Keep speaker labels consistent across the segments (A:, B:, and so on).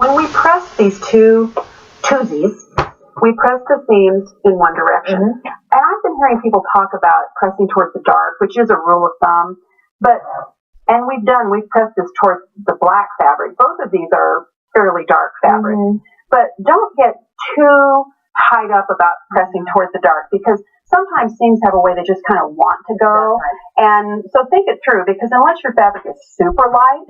A: When we press these twosies, we press the seams in one direction. And I've been hearing people talk about pressing towards the dark, which is a rule of thumb. And we've pressed this towards the black fabric. Both of these are fairly dark fabric. But don't get too tied up about pressing towards the dark, because sometimes seams have a way they just kind of want to go. And so think it through, because unless your fabric is super light,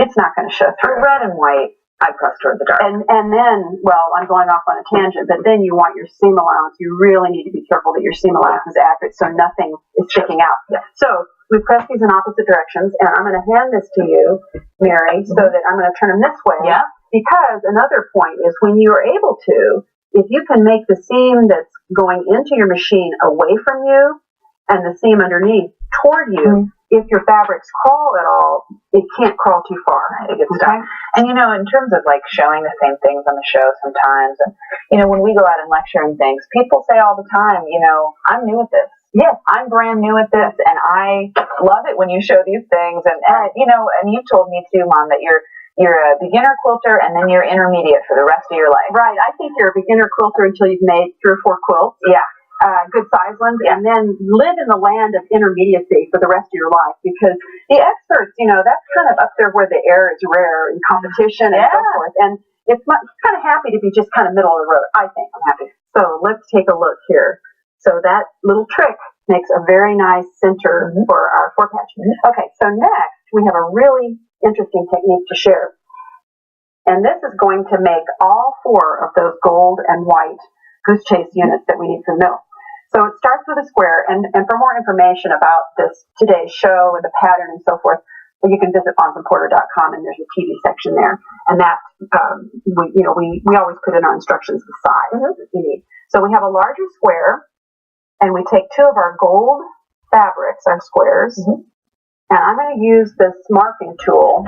A: it's not going to show through.
B: Red and white, I press toward the dark.
A: And then, well, I'm going off on a tangent, but then you want your seam allowance. You really need to be careful that your seam allowance is accurate so nothing is sticking out. So we press these in opposite directions, and I'm going to hand this to you, Mary, so that I'm going to turn them this way. Because another point is, when you are able to, if you can make the seam that's going into your machine away from you and the seam underneath toward you, if your fabrics crawl at all, it can't crawl too far. It gets stuck.
B: And, in terms of like showing the same things on the show sometimes, and, when we go out and lecture and things, people say all the time, I'm new at this. Yes, I'm brand new at this, and I love it when you show these things. And you've told me too, Mom, that you're a beginner quilter, and then you're intermediate for the rest of your life.
A: Right. I think you're a beginner quilter until you've made 3 or 4 quilts. Good size ones, and then live in the land of intermediacy for the rest of your life, because the experts, that's kind of up there where the air is rare in competition and so forth. And it's kind of happy to be just kind of middle of the road, I think. I'm happy. So let's take a look here. So that little trick makes a very nice center for our four-patch. Okay, so next we have a really interesting technique to share. And this is going to make all 4 of those gold and white goose chase units that we need for the middle. So it starts with a square, and for more information about this today's show and the pattern and so forth, you can visit bonsamporter.com, and there's a TV section there. And that, we always put in our instructions the size that you need. So we have a larger square, and we take 2 of our gold fabrics, our squares, and I'm going to use this marking tool,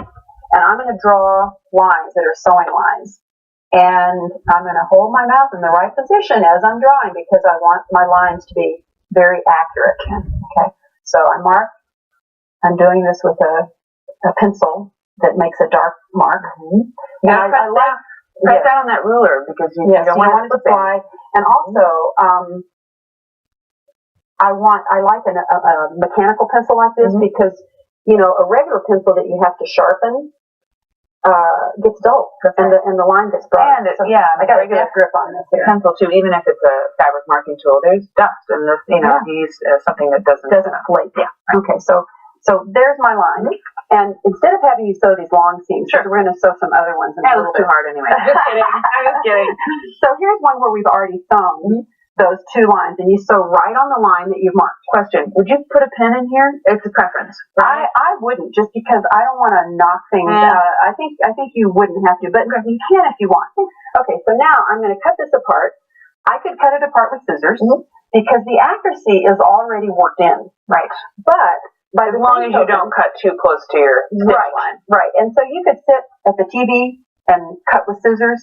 A: and I'm going to draw lines that are sewing lines. And I'm going to hold my mouth in the right position as I'm drawing, because I want my lines to be very accurate. Okay, so I mark. I'm doing this with a pencil that makes a dark mark.
B: Press down on that ruler, because you don't want it to fly.
A: And also, I like a mechanical pencil like this, because a regular pencil that you have to sharpen gets dull, and the line gets bright.
B: And I got a good
A: grip on this here.
B: Pencil too, even if it's a fabric marking tool, there's dust, and this, you use something that doesn't
A: flake. Okay, so there's my line, and instead of having you sew these long seams, we're going to sew some other ones.
B: That was too hard anyway. Just kidding. I was kidding.
A: So here's one where we've already sewn those 2 lines, and you sew right on the line that you've marked.
B: Question: would you put a pin in here? It's a preference.
A: Right? I wouldn't, just because I don't want to knock things out. I think you wouldn't have to, but you can if you want. Okay, so now I'm going to cut this apart. I could cut it apart with scissors, because the accuracy is already worked in.
B: Right.
A: But
B: as long as you don't cut too close to your stitch line.
A: Right. And so you could sit at the TV and cut with scissors,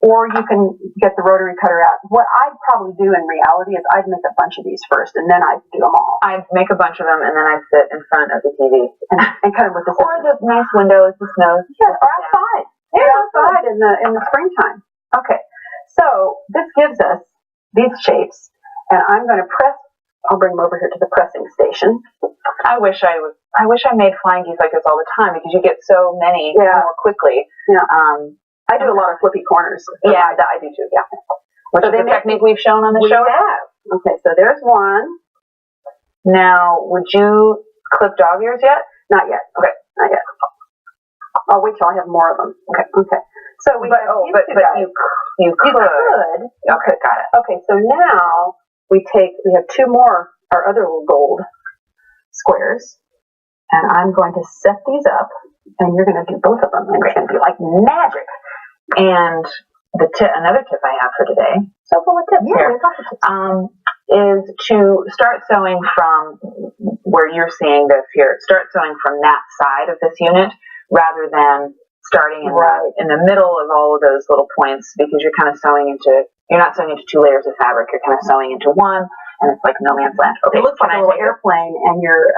A: or you can get the rotary cutter out. What I'd probably do in reality is I'd make a bunch of these first, and then I'd do them all.
B: I'd make a bunch of them, and then I'd sit in front of the TV
A: and cut them with the scissors.
B: Or the nice windows, the snow.
A: Yeah, or outside. Outside in the springtime. Okay, so this gives us these shapes, and I'm going to press. I'll bring them over here to the pressing station.
B: I wish I made flying geese like this all the time, because you get so many more quickly.
A: I do a lot of flippy corners.
B: I do too. Which is the technique we've shown on the show.
A: We have. Okay, so there's one.
B: Now, would you clip dog ears yet?
A: Not yet. Okay, not yet. I'll wait till I have more of them. Okay. So
B: but you could.
A: Okay, got it. Okay, so now we have 2 more, our other little gold squares, and I'm going to set these up, and you're going to do both of them, and it's going to be like magic.
B: And another tip I have for today,
A: so full of tips
B: is to start sewing from where you're seeing this here. Start sewing from that side of this unit, rather than starting in the middle of all of those little points, because you're kind of you're not sewing into 2 layers of fabric, you're kind of sewing into one, and it's like no man's land. Okay,
A: it looks like a little airplane, and you're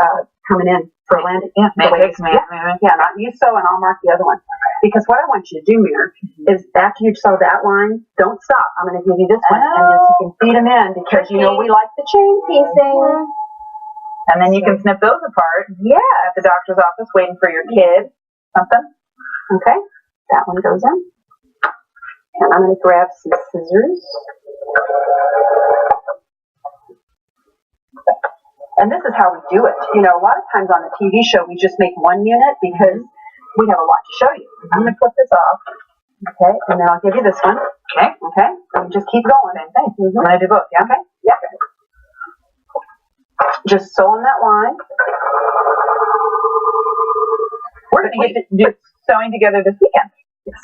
A: coming in for a landing.
B: Yeah,
A: not you sew and I'll mark the other one. Because what I want you to do, Mir, is after you sew that line, don't stop. I'm going to give you this one, and you can feed them in because you know we like the chain piecing.
B: And then you can snip those apart.
A: Yeah,
B: at the doctor's office, waiting for your kid. Something.
A: Okay, that one goes in, and I'm going to grab some scissors. And this is how we do it. You know, a lot of times on the TV show, we just make one unit because we have a lot to show you. I'm going to flip this off. Okay, and then I'll give you this one.
B: Okay.
A: Okay, and just keep going.
B: Same thing. I'm going to do both, yeah?
A: Okay, yeah. Just sew on that line.
B: We're going to get to do sewing together this weekend.
A: Yes.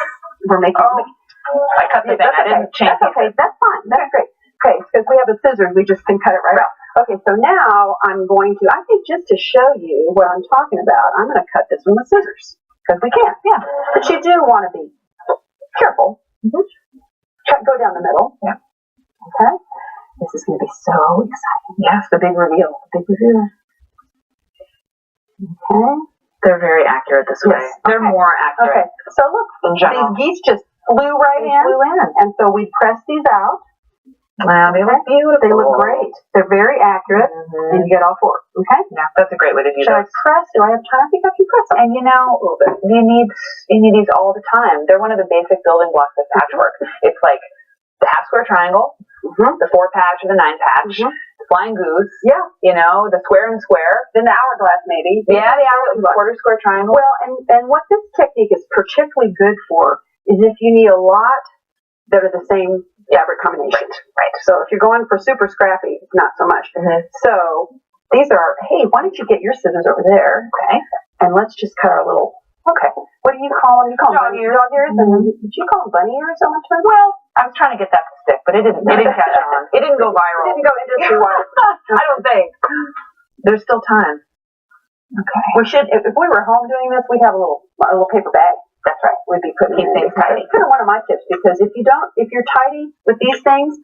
A: We're making.
B: I cut the thing. I didn't change it.
A: That's okay. That's fine. That's great. Okay, because we have a scissors, we just can cut it right off. Okay, so now I'm going to, I think just to show you what I'm talking about, I'm going to cut this one with scissors. Because we can, yeah. But you do want to be careful. Go down the middle.
B: Yeah.
A: Okay. This is going to be so exciting.
B: Yes, the big reveal.
A: The big reveal. Okay.
B: They're very accurate this way.
A: Yes.
B: They're more accurate.
A: Okay. So look, these geese just flew right in. And so we press these out.
B: Wow, they look beautiful.
A: They look great. They're very accurate, and you get all four. Okay?
B: Yeah, that's a great way to do
A: Should I press? Do I have time? I think I can press them.
B: And you know, you need these all the time. They're one of the basic building blocks of patchwork. It's like the half square triangle, the 4-patch or the 9-patch, the flying goose.
A: Yeah.
B: You know, the square and square.
A: Then the hourglass, maybe.
B: Yeah, the hourglass, the quarter square triangle.
A: Well, and what this technique is particularly good for is if you need a lot that are the same fabric combination.
B: Right.
A: So if you're going for super scrappy, not so much. So these are, hey, why don't you get your scissors over there?
B: Okay.
A: And let's just cut our little, okay. What do you call them? You call them dog ears? And then, did you call them bunny ears so much?
B: Well, I was trying to get that to stick, but it didn't catch on. It didn't go viral.
A: It didn't go industry-wide.
B: I don't think. There's still time.
A: Okay. We should, if we were home doing this, we'd have a little paper bag. That's right. We'd be putting
B: things tidy.
A: It's kind of one of my tips because if you're tidy with these things,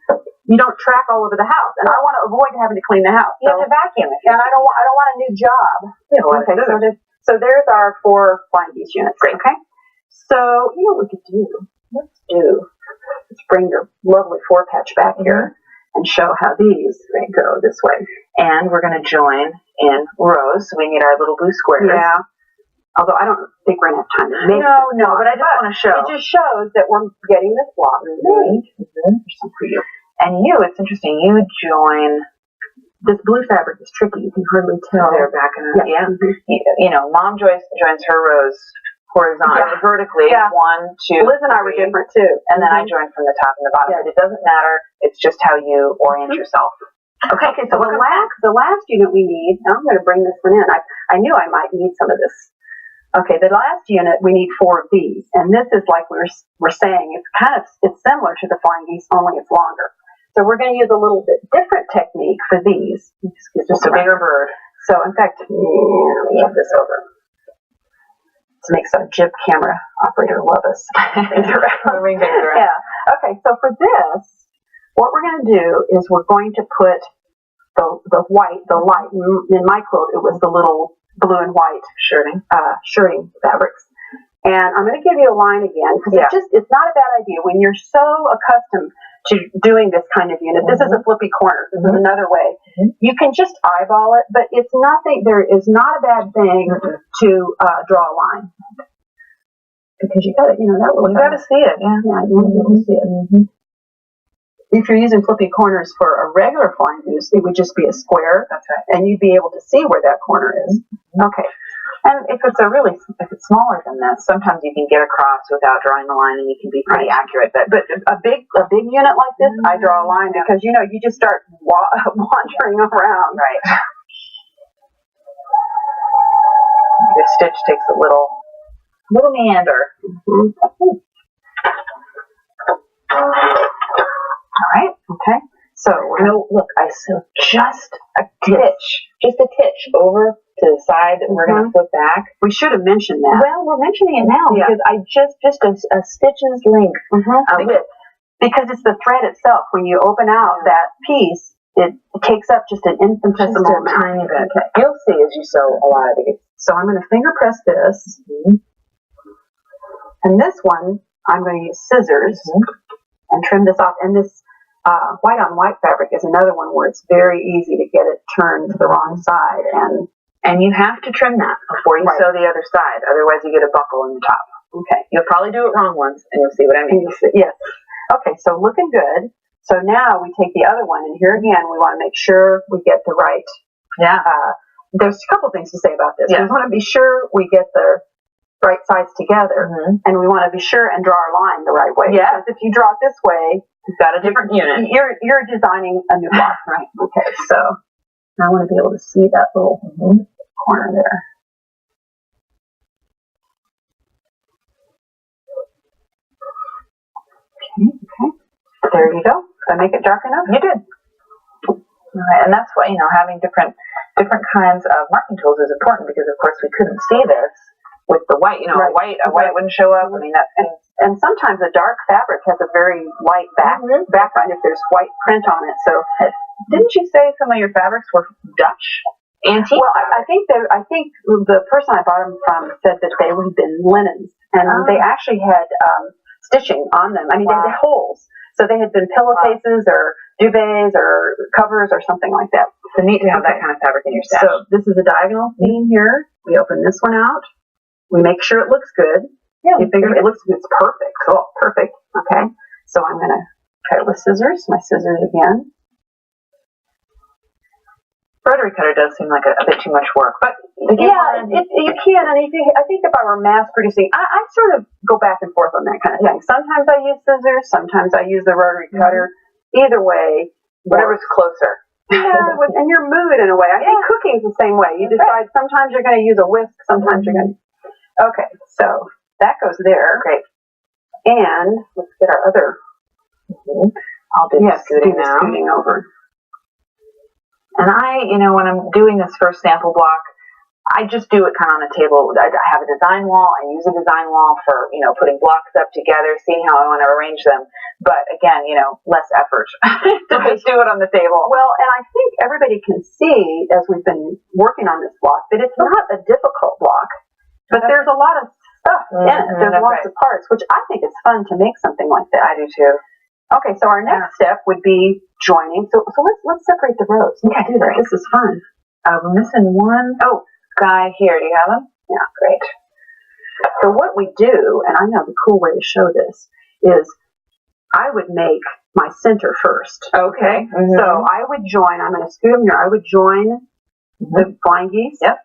A: you don't track all over the house. And I want to avoid having to clean the house.
B: You have to vacuum it.
A: And I don't want a new job. Okay. So there's our 4 flying geese units.
B: Great.
A: Okay. So you know what we could do? Let's bring your lovely 4-patch back here and show how these go this way.
B: And we're going to join in rows. So we need our little blue squares.
A: Yeah. Although I don't think we're going to have time to make
B: No, but I just want to show.
A: It just shows that we're getting this block made. There's some for you.
B: And it's interesting, you join.
A: This blue fabric is tricky. You can hardly tell.
B: They're back in it. Yeah. You know, Mom joins her rows horizontally, vertically. Yeah. 1, 2,
A: Liz and I were different too.
B: And then I join from the top and the bottom. But it doesn't matter. It's just how you orient yourself.
A: Okay, so the last unit we need, now I'm going to bring this one in. I knew I might need some of this. Okay, the last unit, we need 4 of these. And this is like we're saying, it's similar to the flying geese, only it's longer. So we're going to use a little bit different technique for these.
B: Just a bigger bird.
A: So in fact, let me move this over. This makes our jib camera operator love us. Yeah. Okay, so for this, what we're going to do is we're going to put the white, the light. In my quilt, it was the little blue and white shirting fabrics. And I'm going to give you a line again because it's not a bad idea when you're so accustomed to doing this kind of unit. This is a flippy corner. This is another way. You can just eyeball it, but it's nothing. There is not a bad thing to draw a line because you got to, you got to see it. Yeah, you want to be able to see it. If you're using flippy corners for a regular flying goose, it would just be a square. That's right. And you'd be able to see where that corner is. Okay.
B: And if it's smaller than this, sometimes you can get across without drawing the line and you can be pretty accurate. But
A: a big unit like this, I draw a line because, you just start wandering around.
B: Right. Your stitch takes a little meander.
A: All right. Okay. So
B: look, I sewed just a titch over to the side that we're going to flip back.
A: We should have mentioned that.
B: Well, we're mentioning it now because I just a stitch's length width.
A: Because it's the thread itself. When you open out that piece, it takes up just an infinitesimal amount.
B: Tiny bit. Okay. You'll see as you sew a lot of these.
A: So I'm going to finger press this. And this one, I'm going to use scissors and trim this off. And this white on white fabric is another one where it's very easy to get it turned to the wrong side.
B: And you have to trim that before you sew the other side. Otherwise, you get a buckle in the top.
A: Okay.
B: You'll probably do it wrong once, and you'll see what I mean.
A: Yes. Okay, so looking good. So now we take the other one, and here again, we want to make sure we get the right.
B: Yeah.
A: There's a couple things to say about this.
B: Yeah.
A: We want to be sure we get the right sides together, and we want to be sure and draw our line the right way.
B: Yeah.
A: Because if you draw it this way,
B: you've got a different unit.
A: You're designing a new block, right? Okay, so I want to be able to see that little corner there. Okay. There you go. Did I make it dark enough?
B: You did. Right. And that's why, having different kinds of marking tools is important, because of course we couldn't see this with the white. A white wouldn't show up. I mean,
A: and sometimes a dark fabric has a very light background if there's white print on it. So
B: didn't you say some of your fabrics were Dutch? Antique?
A: Well, I think the person I bought them from said that they would have been linens, and they actually had stitching on them. I mean, they had holes. So they had been pillowcases or duvets or covers or something like that.
B: So neat to have that kind of fabric in your stash.
A: So this is a diagonal seam here. We open this one out. We make sure it looks good.
B: Yeah.
A: You figure it looks good. It's perfect. Cool. Perfect. Okay. So I'm going to cut it with scissors. My scissors again.
B: Rotary cutter does seem like a bit too much work, but
A: you can. And I think if I were mass producing, I sort of go back and forth on that kind of thing. Sometimes I use scissors, sometimes I use the rotary cutter. Either way,
B: whatever's closer.
A: Yeah, and your mood in a way. I think cooking's the same way. You decide sometimes you're going to use a whisk, sometimes you're going to. Okay, so that goes there.
B: Great.
A: And let's get our other.
B: I'll do the scooting now.
A: Scooting over.
B: And when I'm doing this first sample block, I just do it kind of on the table. I have a design wall. I use a design wall for, putting blocks up together, seeing how I want to arrange them. But again, less effort to just do it on the table.
A: Well, and I think everybody can see, as we've been working on this block, that it's not a difficult block, but there's a lot of stuff in it. There's lots of parts, which I think is fun to make something like that.
B: I do too.
A: Okay, so our next step would be joining. So let's separate the rows.
B: Yeah, do that.
A: This is fun.
B: We're missing one. Oh, guy here. Do you have him?
A: Yeah, great. So what we do, and I know the cool way to show this, is I would make my center first.
B: Okay.
A: So I would join, I'm going to scoot them here, I would join the blind geese.
B: Yep.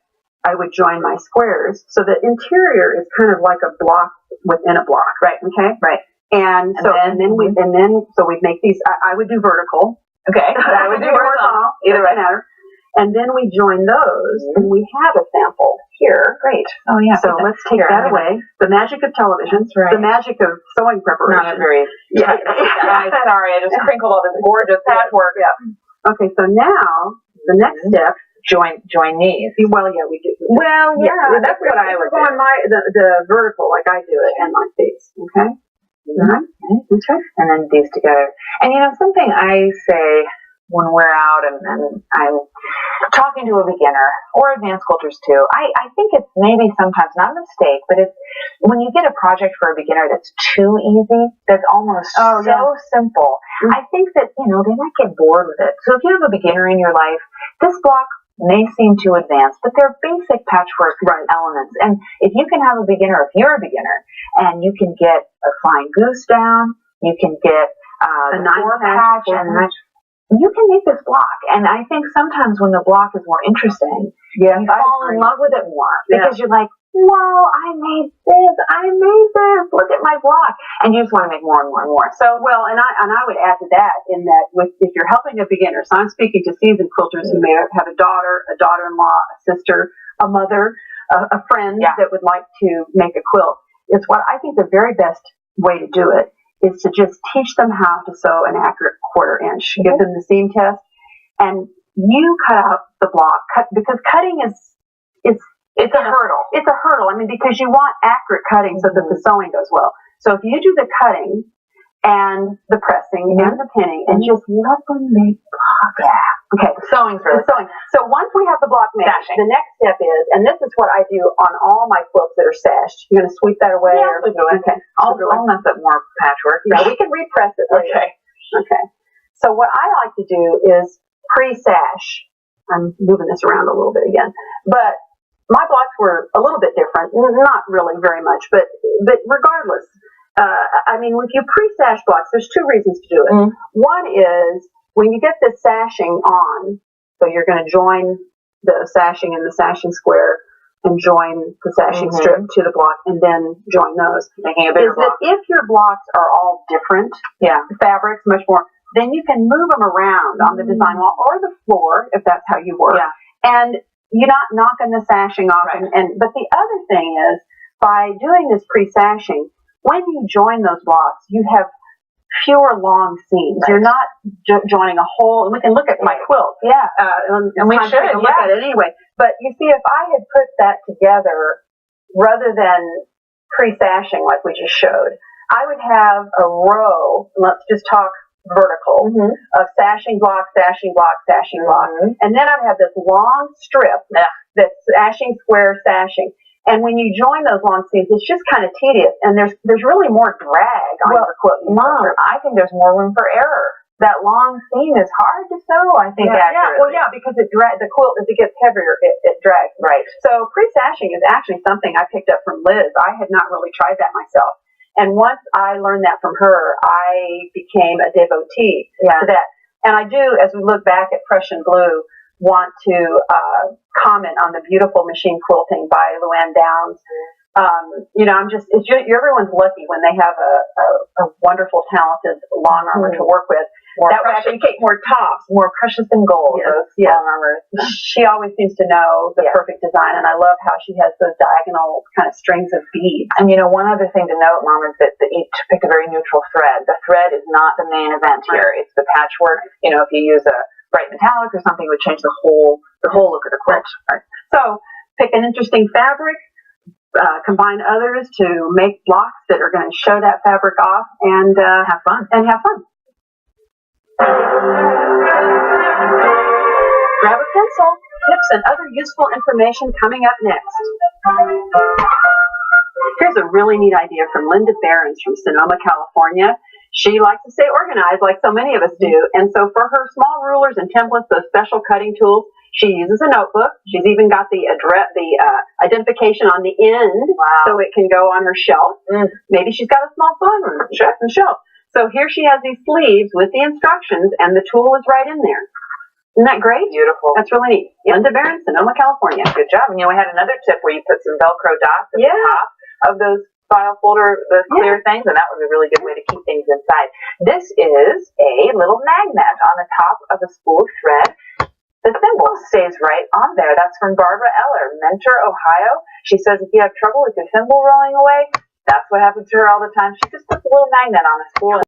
A: I would join my squares. So the interior is kind of like a block within a block.
B: Right.
A: Okay?
B: Right.
A: And then we'd make these, I would do vertical.
B: Okay. I would do horizontal.
A: Either way matter. And then we join those, and we have a sample here.
B: Great. Oh, yeah.
A: So let's take that away. The magic of television.
B: Right.
A: The magic of sewing preparation.
B: Not a very... Sorry, I just crinkled all this gorgeous patchwork.
A: Yeah. Okay, so now, the next step...
B: Join these.
A: Well, yeah, we do.
B: Well, yeah, that's what I would do.
A: On the vertical, like I do it, and my face. Okay?
B: Okay. And then these together. And something I say when we're out and I'm talking to a beginner or advanced quilters too, I think it's maybe sometimes not a mistake, but it's when you get a project for a beginner that's too easy, that's almost simple. I think that, they might get bored with it. So if you have a beginner in your life, this block may seem too advanced, but they're basic patchwork elements. And if you can have a beginner, if you're a beginner, and you can get a flying goose down, you can get a 9 patch, and you can make this block. And I think sometimes when the block is more interesting, you fall in love with it more because you're like, whoa, I made this, look at my block. And you just want to make more and more and more.
A: So, well, and I would add to that in that if you're helping a beginner, so I'm speaking to seasoned quilters who may have a daughter-in-law, a sister, a mother, a friend that would like to make a quilt. It's what I think the very best way to do it is to just teach them how to sew an accurate 1/4 inch. Give them the seam test, and you cut out the block. Because cutting is
B: it's a hurdle.
A: It's a hurdle. I mean, because you want accurate cutting so that the sewing goes well. So if you do the cutting, and the pressing and the pinning, and just let them make blocks.
B: Yeah. Okay, the sewing's really
A: sewing. So once we have the block made, the next step is, and this is what I do on all my quilts that are sashed. You're going to sweep that away?
B: Yeah, we'll do it. Okay. I'll mess up more patchwork.
A: Yeah, we can repress it later. Okay. So what I like to do is pre-sash. I'm moving this around a little bit again, but my blocks were a little bit different. Not really very much, but regardless. I mean, if you pre-sash blocks, there's two reasons to do it. One is when you get the sashing on, so you're going to join the sashing and the sashing square and join the sashing strip to the block and then join those.
B: Making a bigger block.
A: If your blocks are all different fabrics, much more, then you can move them around on the design wall or the floor if that's how you work.
B: Yeah.
A: And you're not knocking the sashing off.
B: Right.
A: But the other thing is, by doing this pre-sashing, when you join those blocks, you have fewer long seams. You're not joining a hole. And we can look at my quilt.
B: Yeah.
A: And we should look at it anyway. But you see, if I had put that together rather than pre-sashing like we just showed, I would have a row, let's just talk vertical, of sashing block, sashing block, sashing block. And then I'd have this long strip that's sashing, square, sashing. And when you join those long seams, it's just kind of tedious, and there's really more drag on your quilt.
B: Mom, I think there's more room for error. That long seam is hard to sew, I think, accurately.
A: Because the quilt, as it gets heavier, it drags.
B: Right.
A: So pre-sashing is actually something I picked up from Liz. I had not really tried that myself. And once I learned that from her, I became a devotee to that. And I do, as we look back at Prussian Blue, want to comment on the beautiful machine quilting by Luann Downs. Everyone's lucky when they have a wonderful, talented long armor to work with. That would actually take more tops,
B: more precious than gold.
A: Yes.
B: Long armors.
A: She always seems to know the perfect design, and I love how she has those diagonal kind of strings of beads.
B: And one other thing to note, Mom, is that you pick a very neutral thread. The thread is not the main event here. It's the patchwork. If you use a bright metallic or something, it would change the whole look of the quilt.
A: Right. So pick an interesting fabric, combine others to make blocks that are going to show that fabric off, and have fun. Grab a pencil. Tips and other useful information coming up next. Here's a really neat idea from Linda Behrens from Sonoma, California. She likes to stay organized like so many of us do, and so for her small rulers and templates, those special cutting tools, she uses a notebook. She's even got the identification on the end, so it can go on her shelf. Maybe she's got a small sewing room and shelf. So here she has these sleeves with the instructions, and the tool is right in there. Isn't that great?
B: Beautiful.
A: That's really neat. Linda Behrens, Sonoma, California.
B: Good job. And we had another tip where you put some Velcro dots at the top of those file folder, those clear things, and that was a really good way to keep things inside. This is a little magnet on the top of a spool of thread. The thimble stays right on there. That's from Barbara Eller, Mentor, Ohio. She says if you have trouble with your thimble rolling away, that's what happens to her all the time. She just puts a little magnet on the spool.